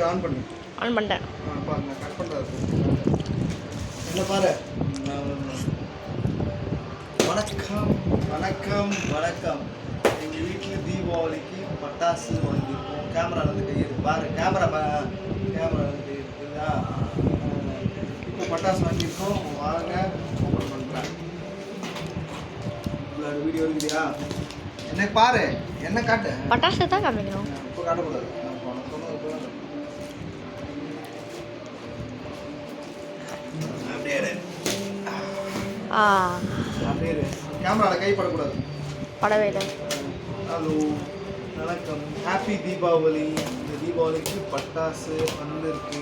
On பண்ணு. On பண்ணிட்டேன். பாருங்க கட் பண்ணுறது என்ன பாரு. வணக்கம் வணக்கம் வணக்கம். எங்கள் வீட்டில் தீபாவளிக்கு பட்டாசு வாங்கியிருக்கோம். கேமரா வந்து கையெடு பாரு. கேமரா வந்து இருக்குதா? இப்போ பட்டாசு வாங்கியிருக்கோம். வாங்க ஓப்பன் பண்ணுறேன். வீடியோ இருக்குதியா? என்ன பாரு, என்ன காட்டு. பட்டாசு தான் காமிக்கணும். இப்போ காட்டக்கூடாது. அப்படியே கேமராவில் கைப்படக்கூடாது. படவே இல்லை. ஹலோ வணக்கம். ஹாப்பி தீபாவளி. இந்த தீபாவளிக்கு பட்டாசு வந்திருக்கு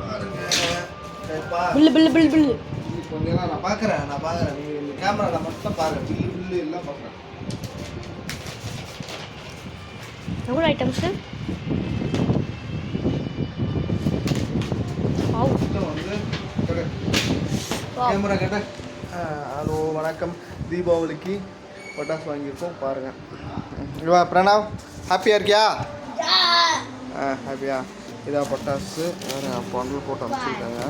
பாருங்க. கொஞ்சம் நான் பார்க்குறேன். நீ கேமராவில் மட்டும் பாருங்க. பில்லு எல்லாம் பார்க்குறேன். எவ்வளோ ஐட்டம்ஸு? வந்து கேமரா கேட்ட. ஹலோ வணக்கம். தீபாவளிக்கு பட்டாசு வாங்கியிருக்கோம் பாருங்கள். இவா பிரணவ் ஹாப்பியாக இருக்கியா? ஹாப்பியா? இதான் பட்டாசு. வேறு பண்டல் போட்டு அனுப்பிச்சிருக்காங்க.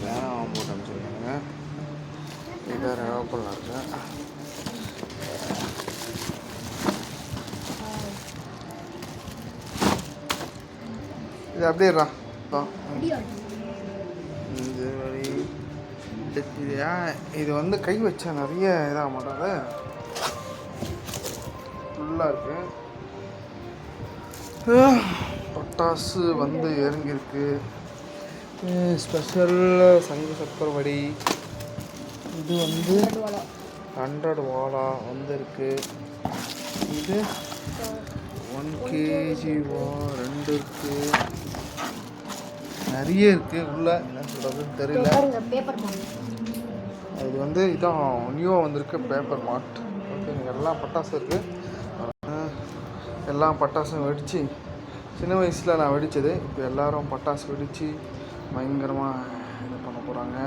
வேணாம் போட்டு அனுப்பிச்சிருக்காங்க. இது வேறு ஓப்பனில் இருக்கு. இது அப்படியேடா. இது வந்து கை வச்சா நிறைய இதாக மாட்டாது. ஃபுல்லாக இருக்கு. பட்டாசு வந்து இறங்கியிருக்கு. ஸ்பெஷல் சங்கு சக்கரவடி. இது வந்து 100 வாலா வந்துருக்கு. இது 1 kg 2 இருக்குது. நிறைய இருக்குது. உள்ள என்ன சொல்கிறதுன்னு தெரியல. அது வந்து இதான் நியூவாக வந்திருக்கு பேப்பர் மார்ட். ஓகே, எல்லாம் பட்டாசு இருக்குது. எல்லாம் பட்டாசும் வெடித்து சின்ன வயசில் நான் வெடித்தது. இப்போ எல்லோரும் பட்டாசு வெடித்து பயங்கரமாக இது பண்ண போகிறாங்க.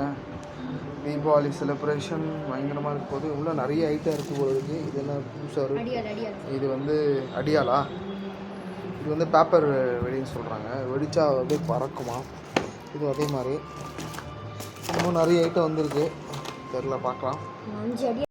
தீபாவளி செலிப்ரேஷன் பயங்கரமாக இருக்க போது. உள்ளே நிறைய ஐட்டம் இருக்குது போல இருக்குது. இதெல்லாம் புதுசாக இருக்குது. இது வந்து அடியாலா? இது வந்து பேப்பர் வெடின்னு சொல்கிறாங்க. வெடித்தா வந்து பறக்குமா? இது அதே மாதிரி இன்னும் நிறைய ஐட்டம் வந்திருக்கு. தெரில, பார்க்கலாம்.